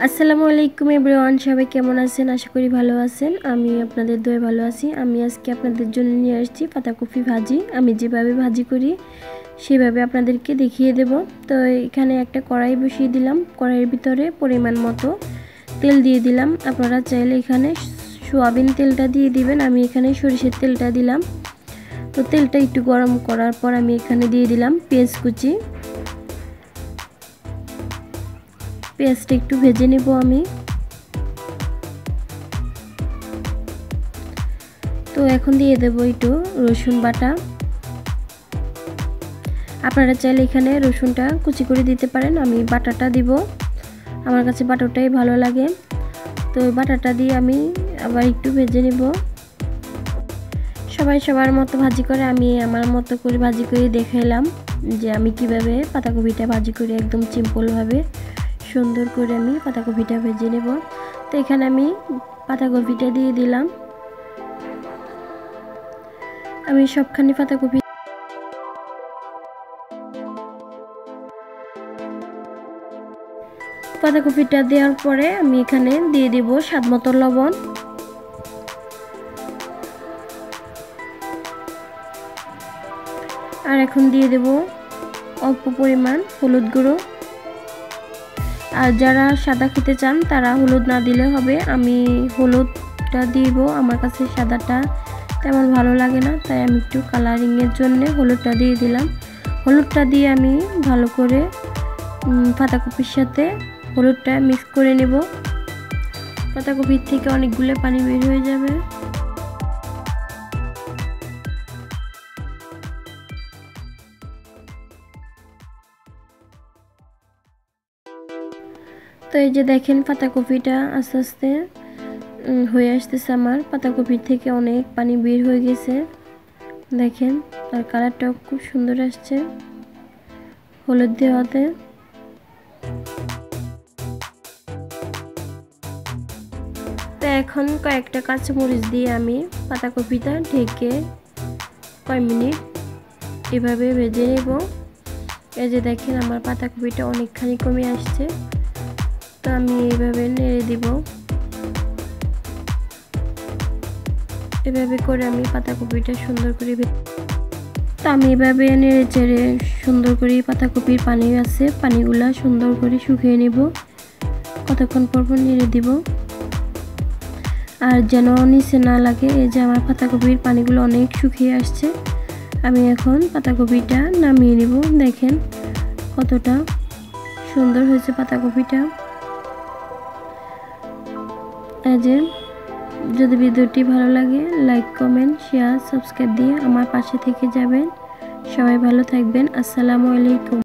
আসসালামু আলাইকুম এভরিওয়ান, সবাই কেমন আছেন? আশা করি ভালো আছেন। আমি আপনাদের দোয়ায় ভালো আছি। আমি আজকে আপনাদের জন্য নিয়ে আসছি পাতাকপি ভাজি। আমি যেভাবে ভাজি করি সেভাবে আপনাদেরকে দেখিয়ে দেব। তো এখানে একটা কড়াই বসিয়ে দিলাম। কড়াইয়ের ভিতরে পরিমাণ মতো তেল দিয়ে দিলাম। আপনারা চাইলে এখানে সোয়াবিন তেলটা দিয়ে দিবেন। আমি এখানে সরিষার তেলটা দিলাম। তো তেলটা একটু গরম করার পর আমি এখানে দিয়ে দিলাম পেঁয়াজ কুচি। পেঁয়াজটা একটু ভেজে নেব আমি। তো এখন দিয়ে দেব একটু রসুন বাটা। আপনারা চাইলে এখানে রসুনটা কুচি করে দিতে পারেন, আমি বাটাটা দিব। আমার কাছে বাটাটাই ভালো লাগে। তো বাটাটা দিয়ে আমি আবার একটু ভেজে নেব। সবাই সবার মতো ভাজি করে, আমি আমার মতো করে ভাজি করে দেখাইলাম যে আমি কিভাবে পাতাকপিটা ভাজি করি। একদম সিম্পলভাবে সুন্দর করে আমি পাতাকপিটা ভেজে নেব। তো এখানে আমি পাতাকপিটা দিয়ে দিলাম। আমি সবখানি পাতাকপিটা দেওয়ার পরে আমি এখানে দিয়ে দিব স্বাদমতো লবণ। আর এখন দিয়ে দেব অল্প পরিমাণ হলুদ গুঁড়ো। আর যারা সাদা খেতে চান তারা হলুদ না দিলে হবে, আমি হলুদটা দিব। আমার কাছে সাদাটা তেমন ভালো লাগে না, তাই আমি একটু কালারিংয়ের জন্য হলুদটা দিয়ে দিলাম। হলুদটা দিয়ে আমি ভালো করে পাতাকপির সাথে হলুদটা মিক্স করে নেব। পাতাকপির থেকে অনেকগুলো পানি বের হয়ে যাবে। তো এই যে দেখেন পাতাকপিটা আস্তে আস্তে হয়ে আসতেছে। আমার পাতাকপির থেকে অনেক পানি বের হয়ে গেছে দেখেন। আর কালারটাও খুব সুন্দর আসছে হলুদ দেওয়াতে। তো এখন কয়েকটা কাঁচামরিচ দিয়ে আমি পাতাকপিটা ঢেকে কয়েক মিনিট এভাবে ভেজে নেব। এই যে দেখেন আমার পাতাকপিটা অনেকখানি কমে আসছে। তো আমি এইভাবে নেড়ে দিব। এভাবে করে আমি পাতাকপিটা সুন্দর করে তো আমি এভাবে নেড়ে চেড়ে সুন্দর করে পাতাকপির পানি আছে, পানিগুলা সুন্দর করে শুকিয়ে নেব। কতক্ষণ পর নেড়ে দিব আর যেন নিচে না লাগে। এই যে আমার পাতাকপির পানিগুলো অনেক শুকিয়ে আসছে। আমি এখন পাতাকপিটা নামিয়ে নেব। দেখেন কতটা সুন্দর হয়েছে পাতাকপিটা। এই যে যদি ভিডিওটি ভালো লাগে লাইক কমেন্ট শেয়ার সাবস্ক্রাইব দিয়ে আমার পাশে থেকে যাবেন। সবাই ভালো থাকবেন। আসসালামু আলাইকুম।